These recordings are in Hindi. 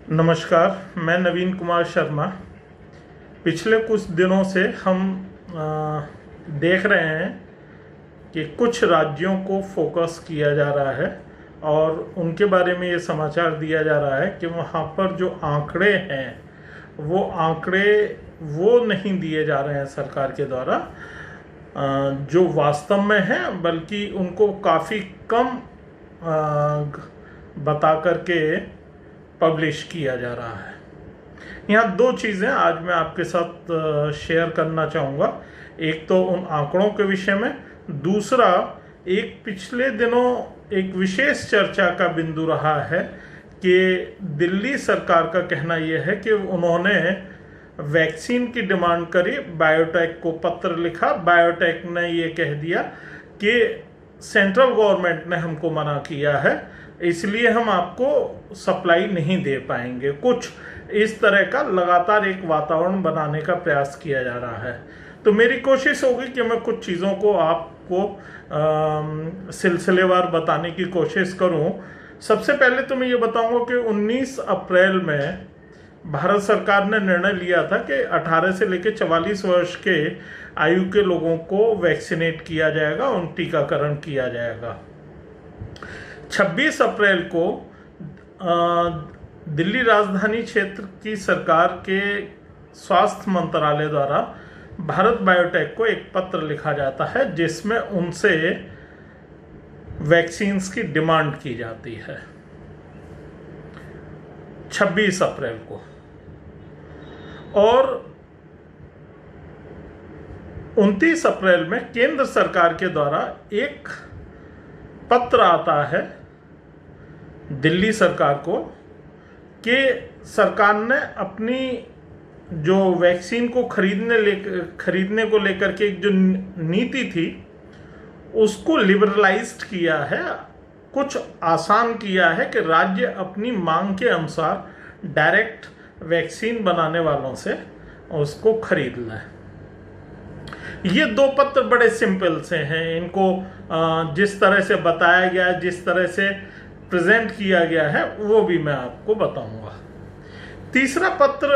नमस्कार, मैं नवीन कुमार शर्मा। पिछले कुछ दिनों से हम देख रहे हैं कि कुछ राज्यों को फोकस किया जा रहा है और उनके बारे में ये समाचार दिया जा रहा है कि वहाँ पर जो आंकड़े हैं वो आंकड़े वो नहीं दिए जा रहे हैं सरकार के द्वारा जो वास्तव में हैं, बल्कि उनको काफ़ी कम बता करके पब्लिश किया जा रहा है। यहाँ दो चीज़ें आज मैं आपके साथ शेयर करना चाहूँगा। एक तो उन आंकड़ों के विषय में, दूसरा एक पिछले दिनों एक विशेष चर्चा का बिंदु रहा है कि दिल्ली सरकार का कहना यह है कि उन्होंने वैक्सीन की डिमांड करी, बायोटेक को पत्र लिखा, बायोटेक ने ये कह दिया कि सेंट्रल गवर्नमेंट ने हमको मना किया है, इसलिए हम आपको सप्लाई नहीं दे पाएंगे। कुछ इस तरह का लगातार एक वातावरण बनाने का प्रयास किया जा रहा है। तो मेरी कोशिश होगी कि मैं कुछ चीज़ों को आपको सिलसिलेवार बताने की कोशिश करूं। सबसे पहले तो मैं ये बताऊंगा कि 19 अप्रैल में भारत सरकार ने निर्णय लिया था कि 18 से लेकर 44 वर्ष के आयु के लोगों को वैक्सीनेट किया जाएगा, उन टीकाकरण किया जाएगा। 26 अप्रैल को दिल्ली राजधानी क्षेत्र की सरकार के स्वास्थ्य मंत्रालय द्वारा भारत बायोटेक को एक पत्र लिखा जाता है जिसमें उनसे वैक्सीन्स की डिमांड की जाती है 26 अप्रैल को। और 29 अप्रैल में केंद्र सरकार के द्वारा एक पत्र आता है दिल्ली सरकार को कि सरकार ने अपनी जो वैक्सीन को खरीदने को लेकर के एक जो नीति थी उसको लिबरलाइज्ड किया है, कुछ आसान किया है कि राज्य अपनी मांग के अनुसार डायरेक्ट वैक्सीन बनाने वालों से उसको खरीद लें। ये दो पत्र बड़े सिंपल से हैं, इनको जिस तरह से बताया गया है, जिस तरह से प्रेजेंट किया गया है वो भी मैं आपको बताऊंगा। तीसरा पत्र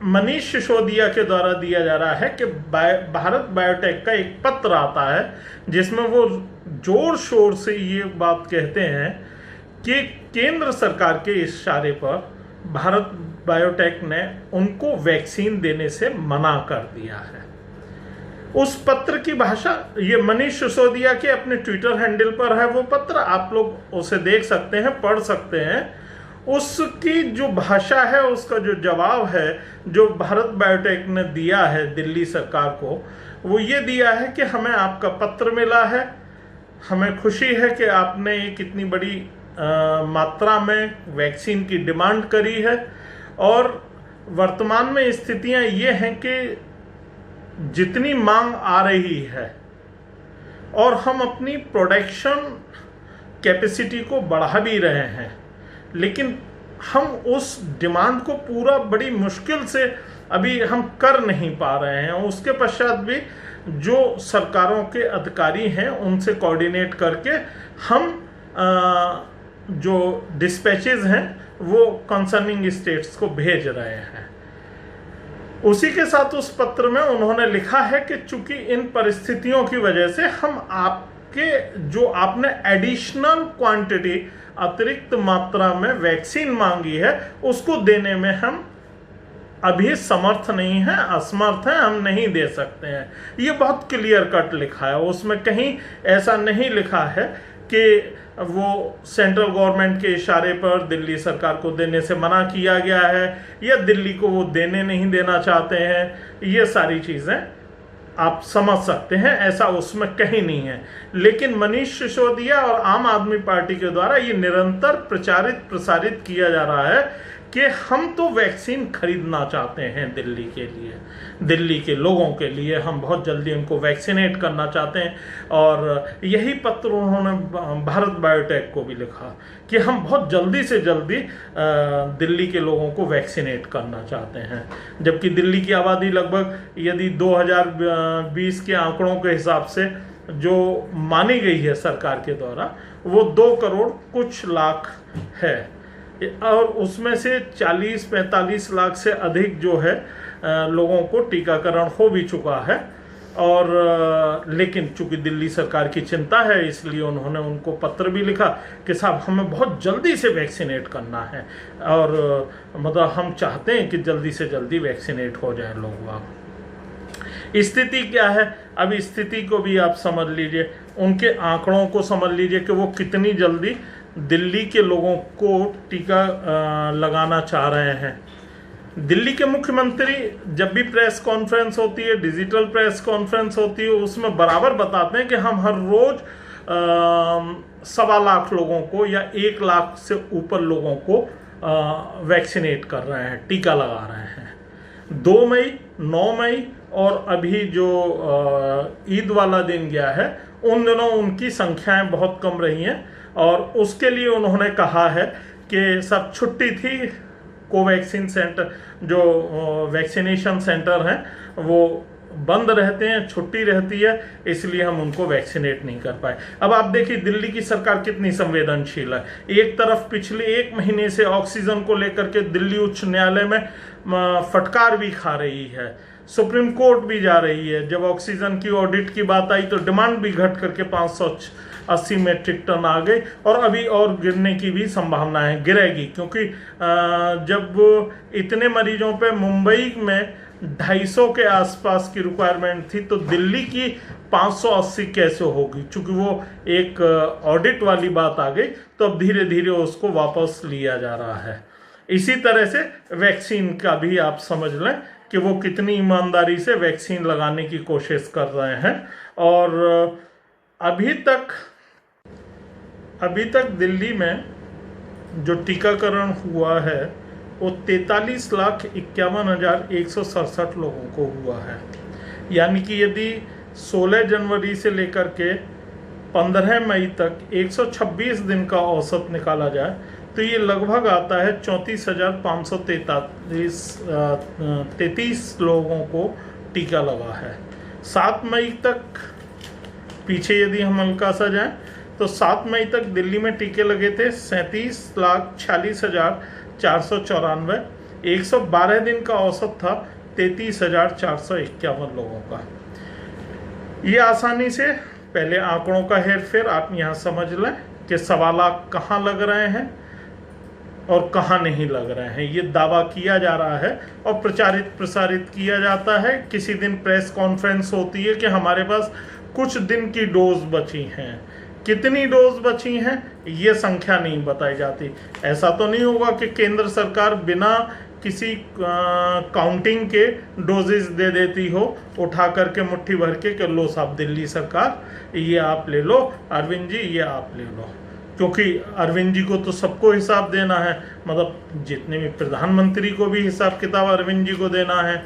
मनीष सिसोदिया के द्वारा दिया जा रहा है कि भारत बायोटेक का एक पत्र आता है जिसमें वो जोर शोर से ये बात कहते हैं कि केंद्र सरकार के इशारे पर भारत बायोटेक ने उनको वैक्सीन देने से मना कर दिया है। उस पत्र की भाषा, ये मनीष सिसोदिया के अपने ट्विटर हैंडल पर है वो पत्र, आप लोग उसे देख सकते हैं, पढ़ सकते हैं। उसकी जो भाषा है, उसका जो जवाब है जो भारत बायोटेक ने दिया है दिल्ली सरकार को, वो ये दिया है कि हमें आपका पत्र मिला है, हमें खुशी है कि आपने एक इतनी बड़ी मात्रा में वैक्सीन की डिमांड करी है और वर्तमान में स्थितियां ये हैं कि जितनी मांग आ रही है और हम अपनी प्रोडक्शन कैपेसिटी को बढ़ा भी रहे हैं, लेकिन हम उस डिमांड को पूरा बड़ी मुश्किल से अभी हम कर नहीं पा रहे हैं। उसके पश्चात भी जो सरकारों के अधिकारी हैं उनसे कोऑर्डिनेट करके हम जो डिस्पैचेज हैं वो कंसर्निंग स्टेट्स को भेज रहे हैं। उसी के साथ उस पत्र में उन्होंने लिखा है कि चूंकि इन परिस्थितियों की वजह से हम आपके जो आपने एडिशनल क्वांटिटी, अतिरिक्त मात्रा में वैक्सीन मांगी है उसको देने में हम अभी समर्थ नहीं है, असमर्थ है, हम नहीं दे सकते हैं। ये बहुत क्लियर कट लिखा है, उसमें कहीं ऐसा नहीं लिखा है कि वो सेंट्रल गवर्नमेंट के इशारे पर दिल्ली सरकार को देने से मना किया गया है या दिल्ली को वो देने नहीं देना चाहते हैं। ये सारी चीज़ें आप समझ सकते हैं, ऐसा उसमें कहीं नहीं है। लेकिन मनीष सिसोदिया और आम आदमी पार्टी के द्वारा ये निरंतर प्रचारित प्रसारित किया जा रहा है कि हम तो वैक्सीन खरीदना चाहते हैं दिल्ली के लिए, दिल्ली के लोगों के लिए, हम बहुत जल्दी उनको वैक्सीनेट करना चाहते हैं। और यही पत्र उन्होंने भारत बायोटेक को भी लिखा कि हम बहुत जल्दी से जल्दी दिल्ली के लोगों को वैक्सीनेट करना चाहते हैं। जबकि दिल्ली की आबादी लगभग, यदि 2020 के आंकड़ों के हिसाब से जो मानी गई है सरकार के द्वारा, वो 2 करोड़ कुछ लाख है। और उसमें से 40-45 लाख से अधिक जो है लोगों को टीकाकरण हो भी चुका है। और लेकिन चूंकि दिल्ली सरकार की चिंता है, इसलिए उन्होंने उनको पत्र भी लिखा कि साहब हमें बहुत जल्दी से वैक्सीनेट करना है, और मतलब हम चाहते हैं कि जल्दी से जल्दी वैक्सीनेट हो जाए लोग। स्थिति क्या है, अब स्थिति को भी आप समझ लीजिए, उनके आंकड़ों को समझ लीजिए कि वो कितनी जल्दी दिल्ली के लोगों को टीका लगाना चाह रहे हैं। दिल्ली के मुख्यमंत्री जब भी प्रेस कॉन्फ्रेंस होती है, डिजिटल प्रेस कॉन्फ्रेंस होती है, उसमें बराबर बताते हैं कि हम हर रोज 1.25 लाख लोगों को या 1 लाख से ऊपर लोगों को वैक्सीनेट कर रहे हैं, टीका लगा रहे हैं। 2 मई, 9 मई और अभी जो ईद वाला दिन गया है, उन दिनों उनकी संख्याएं बहुत कम रही हैं, और उसके लिए उन्होंने कहा है कि सब छुट्टी थी, कोवैक्सीन सेंटर जो वैक्सीनेशन सेंटर हैं वो बंद रहते हैं, छुट्टी रहती है, इसलिए हम उनको वैक्सीनेट नहीं कर पाए। अब आप देखिए दिल्ली की सरकार कितनी संवेदनशील है। एक तरफ पिछले 1 महीने से ऑक्सीजन को लेकर के दिल्ली उच्च न्यायालय में फटकार भी खा रही है, सुप्रीम कोर्ट भी जा रही है। जब ऑक्सीजन की ऑडिट की बात आई तो डिमांड भी घट करके 580 मेट्रिक टन आ गई, और अभी और गिरने की भी संभावना है, गिरेगी, क्योंकि जब इतने मरीजों पे मुंबई में 250 के आसपास की रिक्वायरमेंट थी, तो दिल्ली की 580 कैसे होगी। चूंकि वो एक ऑडिट वाली बात आ गई, तो अब धीरे धीरे उसको वापस लिया जा रहा है। इसी तरह से वैक्सीन का भी आप समझ लें कि वो कितनी ईमानदारी से वैक्सीन लगाने की कोशिश कर रहे हैं। और अभी तक दिल्ली में जो टीकाकरण हुआ है वो 43,51,167 लोगों को हुआ है। यानी कि यदि 16 जनवरी से लेकर के 15 मई तक 126 दिन का औसत निकाला जाए तो ये लगभग आता है 34,533 लोगों को टीका लगा है। 7 मई तक पीछे यदि हम हल्का सा जाएं तो 7 मई तक दिल्ली में टीके लगे थे 37,46,494। 112 दिन का औसत था 33,451 लोगों का। ये आसानी से पहले आंकड़ों का हेरफेर आप यहाँ समझ लें कि 1.25 लाख कहाँ लग रहे हैं और कहाँ नहीं लग रहे हैं। ये दावा किया जा रहा है और प्रसारित किया जाता है। किसी दिन प्रेस कॉन्फ्रेंस होती है कि हमारे पास कुछ दिन की डोज बची हैं। कितनी डोज बची हैं ये संख्या नहीं बताई जाती। ऐसा तो नहीं होगा कि केंद्र सरकार बिना किसी काउंटिंग के डोजेस दे देती हो उठा करके मुट्ठी भर के कि लो साहब दिल्ली सरकार ये आप ले लो, अरविंद जी ये आप ले लो। क्योंकि अरविंद जी को तो सबको हिसाब देना है, मतलब जितने भी प्रधानमंत्री को भी हिसाब किताब अरविंद जी को देना है,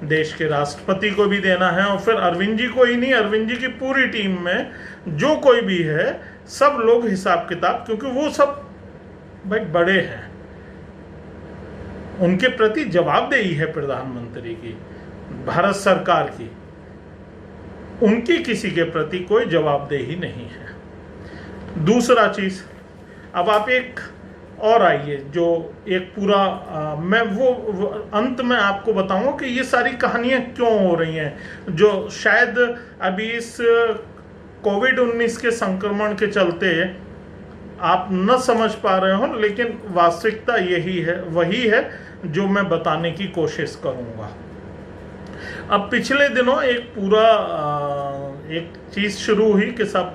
देश के राष्ट्रपति को भी देना है, और फिर अरविंद जी को ही नहीं, अरविंद जी की पूरी टीम में जो कोई भी है सब लोग हिसाब किताब, क्योंकि वो सब भाई बड़े हैं, उनके प्रति जवाबदेही है प्रधानमंत्री की, भारत सरकार की, उनकी किसी के प्रति कोई जवाबदेही नहीं है। दूसरा चीज, अब आप एक और आइए जो एक पूरा मैं वो अंत में आपको बताऊंगा कि ये सारी कहानियां क्यों हो रही हैं, जो शायद अभी इस कोविड-19 के संक्रमण के चलते आप न समझ पा रहे हो, लेकिन वास्तविकता यही है, वही है जो मैं बताने की कोशिश करूंगा। अब पिछले दिनों एक चीज शुरू हुई कि सब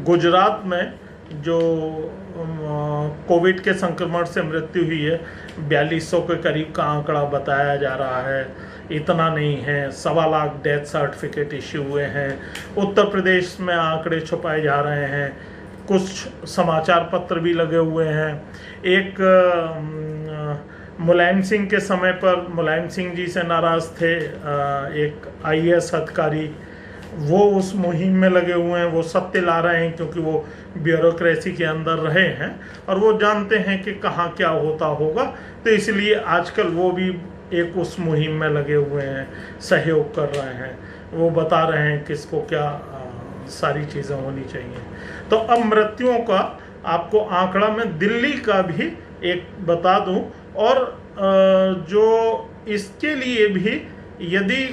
गुजरात में जो कोविड के संक्रमण से मृत्यु हुई है 4200 के करीब का आंकड़ा बताया जा रहा है। इतना नहीं है, 1.25 लाख डेथ सर्टिफिकेट इश्यू हुए हैं। उत्तर प्रदेश में आंकड़े छुपाए जा रहे हैं, कुछ समाचार पत्र भी लगे हुए हैं। एक मुलायम सिंह के समय पर मुलायम सिंह जी से नाराज थे एक IAS अधिकारी, वो उस मुहिम में लगे हुए हैं, वो सत्य ला रहे हैं क्योंकि वो ब्यूरोक्रेसी के अंदर रहे हैं और वो जानते हैं कि कहाँ क्या होता होगा, तो इसलिए आजकल वो भी एक उस मुहिम में लगे हुए हैं, सहयोग कर रहे हैं, वो बता रहे हैं किसको क्या सारी चीज़ें होनी चाहिए। तो अब मृत्युओं का आपको आंकड़ा में दिल्ली का भी एक बता दूं। और जो इसके लिए भी यदि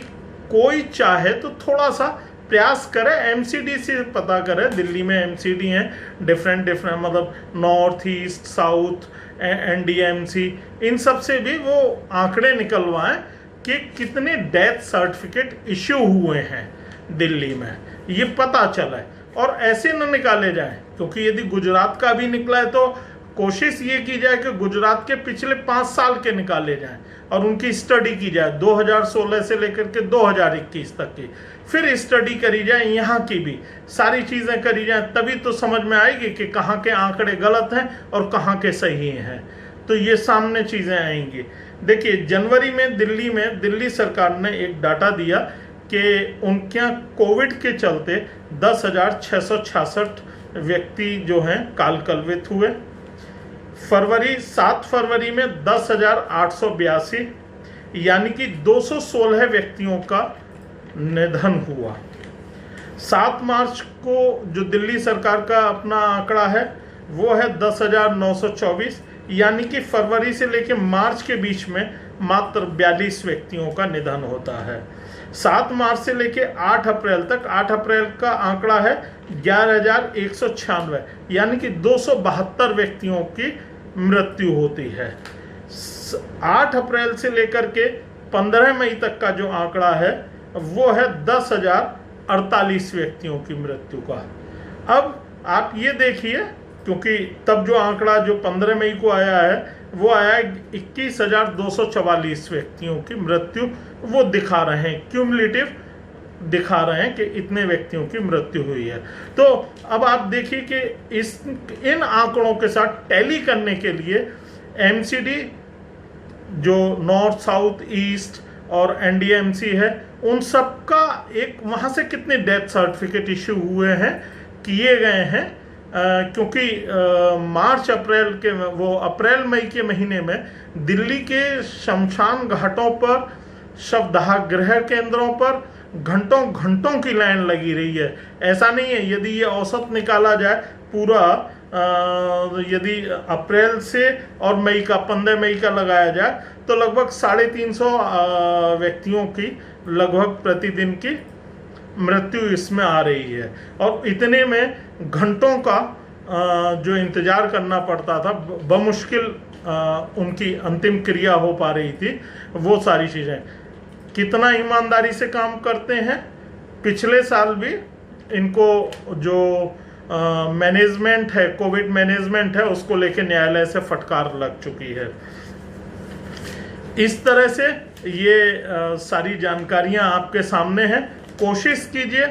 कोई चाहे तो थोड़ा सा प्रयास करे, एमसीडी से पता करे। दिल्ली में एमसीडी हैं डिफरेंट मतलब नॉर्थ ईस्ट साउथ एनडीएमसी, इन सब से भी वो आंकड़े निकलवाएं कि कितने डेथ सर्टिफिकेट इश्यू हुए हैं दिल्ली में, ये पता चला है। और ऐसे न निकाले जाए, क्योंकि यदि गुजरात का भी निकला है तो कोशिश ये की जाए कि गुजरात के पिछले 5 साल के निकाले जाएं और उनकी स्टडी की जाए 2016 से लेकर के 2021 तक की, फिर स्टडी करी जाए, यहाँ की भी सारी चीज़ें करी जाए, तभी तो समझ में आएगी कि कहाँ के आंकड़े गलत हैं और कहाँ के सही हैं। तो ये सामने चीज़ें आएंगी। देखिए, जनवरी में दिल्ली सरकार ने एक डाटा दिया कि उनके यहाँ कोविड के चलते 10,666 व्यक्ति जो हैं काल कलवित हुए। 7 फरवरी में 10,882 यानी कि 216 व्यक्तियों का निधन हुआ। 7 मार्च को जो दिल्ली सरकार का अपना आंकड़ा है वो है 10,924, यानी कि फरवरी से लेकर मार्च के बीच में मात्र 42 व्यक्तियों का निधन होता है। 7 मार्च से लेकर 8 अप्रैल तक, 8 अप्रैल का आंकड़ा है 11,196, यानी कि 272 व्यक्तियों की मृत्यु होती है। 8 अप्रैल से लेकर के 15 मई तक का जो आंकड़ा है वो है 10,048 व्यक्तियों की मृत्यु का। अब आप ये देखिए, क्योंकि तब जो आंकड़ा जो 15 मई को आया है वो आया 21,244 व्यक्तियों की मृत्यु, वो दिखा रहे हैं, क्यूमुलेटिव दिखा रहे हैं कि इतने व्यक्तियों की मृत्यु हुई है। तो अब आप देखिए कि इन आंकड़ों के साथ टैली करने के लिए एमसीडी जो नॉर्थ साउथ ईस्ट और एनडीएमसी है उन सब का एक वहाँ से कितने डेथ सर्टिफिकेट इश्यू हुए हैं, किए गए हैं, क्योंकि मार्च अप्रैल के वो अप्रैल मई के महीने में दिल्ली के शमशान घाटों पर, शवदाह गृह केंद्रों पर घंटों घंटों की लाइन लगी रही है। ऐसा नहीं है, यदि ये औसत निकाला जाए पूरा, यदि अप्रैल से और मई का 15 मई का लगाया जाए तो लगभग 350 व्यक्तियों की लगभग प्रतिदिन की मृत्यु इसमें आ रही है। और इतने में घंटों का जो इंतजार करना पड़ता था, बमुश्किल उनकी अंतिम क्रिया हो पा रही थी। वो सारी चीज़ें कितना ईमानदारी से काम करते हैं। पिछले साल भी इनको जो मैनेजमेंट है, कोविड मैनेजमेंट है, उसको लेके न्यायालय से फटकार लग चुकी है। इस तरह से ये सारी जानकारियां आपके सामने हैं। कोशिश कीजिए,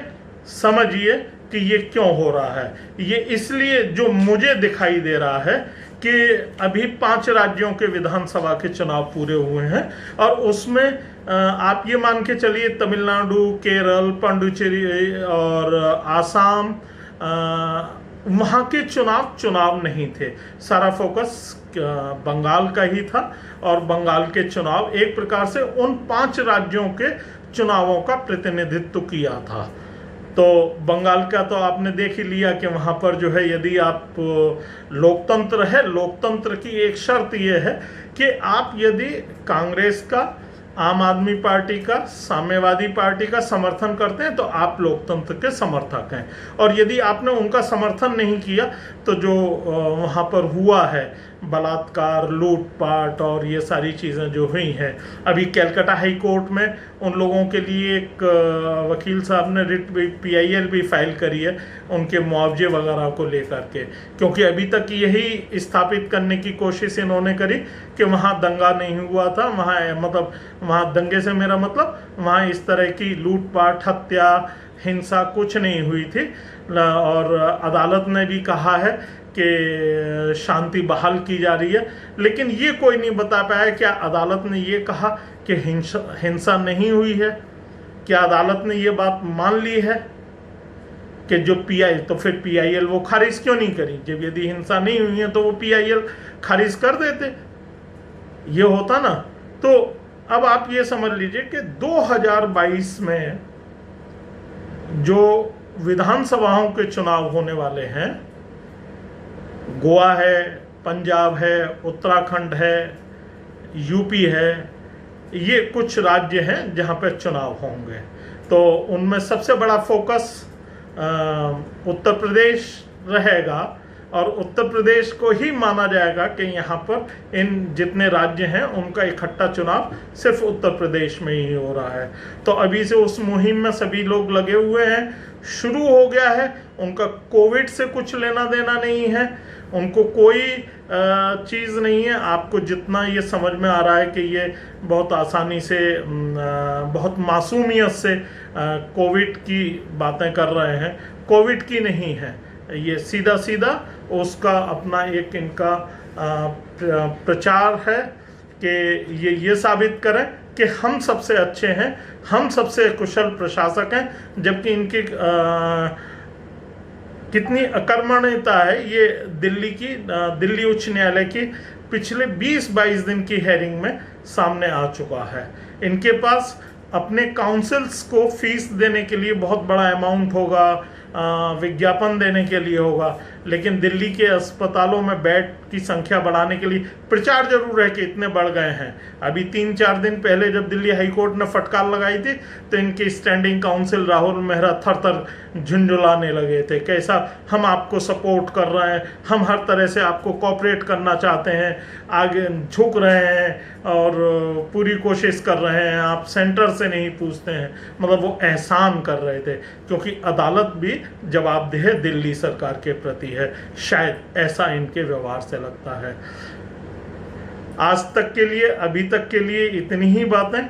समझिए कि ये क्यों हो रहा है। ये इसलिए जो मुझे दिखाई दे रहा है कि अभी 5 राज्यों के विधानसभा के चुनाव पूरे हुए हैं और उसमें आप ये मान के चलिए तमिलनाडु, केरल, पांडुचेरी और आसाम, वहाँ के चुनाव नहीं थे। सारा फोकस बंगाल का ही था और बंगाल के चुनाव एक प्रकार से उन 5 राज्यों के चुनावों का प्रतिनिधित्व किया था। तो बंगाल का तो आपने देख ही लिया कि वहाँ पर जो है, यदि आप लोकतंत्र है, लोकतंत्र की एक शर्त ये है कि आप यदि कांग्रेस का, आम आदमी पार्टी का, साम्यवादी पार्टी का समर्थन करते हैं तो आप लोकतंत्र के समर्थक हैं। और यदि आपने उनका समर्थन नहीं किया तो जो वहाँ पर हुआ है बलात्कार, लूटपाट और ये सारी चीज़ें जो हुई हैं, अभी कलकत्ता हाई कोर्ट में उन लोगों के लिए एक वकील साहब ने रिट PIL भी फाइल करी है उनके मुआवजे वगैरह को लेकर के, क्योंकि अभी तक यही स्थापित करने की कोशिश इन्होंने करी कि वहाँ दंगा नहीं हुआ था। वहाँ मतलब, वहाँ दंगे से मेरा मतलब वहाँ इस तरह की लूटपाट, हत्या, हिंसा कुछ नहीं हुई थी। और अदालत ने भी कहा है कि शांति बहाल की जा रही है, लेकिन ये कोई नहीं बता पाया क्या अदालत ने ये कहा कि हिंसा नहीं हुई है। क्या अदालत ने ये बात मान ली है कि जो तो फिर PIL वो खारिज क्यों नहीं करी? जब यदि हिंसा नहीं हुई है तो वो PIL खारिज कर देते, ये होता ना। तो अब आप ये समझ लीजिए कि 2022 में जो विधानसभाओं के चुनाव होने वाले हैं, गोवा है, पंजाब है, उत्तराखंड है, यूपी है, ये कुछ राज्य हैं जहाँ पर चुनाव होंगे। तो उनमें सबसे बड़ा फोकस उत्तर प्रदेश रहेगा और उत्तर प्रदेश को ही माना जाएगा कि यहाँ पर इन जितने राज्य हैं उनका इकट्ठा चुनाव सिर्फ उत्तर प्रदेश में ही हो रहा है। तो अभी से उस मुहिम में सभी लोग लगे हुए हैं, शुरू हो गया है। उनका कोविड से कुछ लेना देना नहीं है, उनको कोई चीज़ नहीं है। आपको जितना ये समझ में आ रहा है कि ये बहुत आसानी से बहुत मासूमियत से कोविड की बातें कर रहे हैं, कोविड की नहीं है ये, सीधा सीधा उसका अपना एक इनका प्रचार है कि ये साबित करें कि हम सबसे अच्छे हैं, हम सबसे कुशल प्रशासक हैं। जबकि इनकी कितनी अकर्मण्यता है ये दिल्ली उच्च न्यायालय की पिछले 20-22 दिन की हेयरिंग में सामने आ चुका है। इनके पास अपने काउंसिल्स को फीस देने के लिए बहुत बड़ा अमाउंट होगा, विज्ञापन देने के लिए होगा, लेकिन दिल्ली के अस्पतालों में बेड की संख्या बढ़ाने के लिए प्रचार जरूर है कि इतने बढ़ गए हैं। अभी 3-4 दिन पहले जब दिल्ली हाईकोर्ट ने फटकार लगाई थी तो इनकी स्टैंडिंग काउंसिल राहुल मेहरा थर थर झुंझुलाने लगे थे, कैसा हम आपको सपोर्ट कर रहे हैं, हम हर तरह से आपको कोऑपरेट करना चाहते हैं, आगे झुक रहे हैं और पूरी कोशिश कर रहे हैं, आप सेंटर से नहीं पूछते हैं। मतलब वो एहसान कर रहे थे, क्योंकि अदालत भी जवाबदेह दिल्ली सरकार के प्रति है, शायद ऐसा इनके व्यवहार से लगता है। आज तक के लिए, अभी तक के लिए इतनी ही बातें।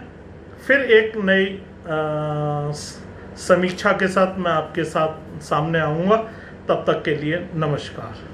फिर एक नई समीक्षा के साथ मैं आपके साथ सामने आऊँगा। तब तक के लिए नमस्कार।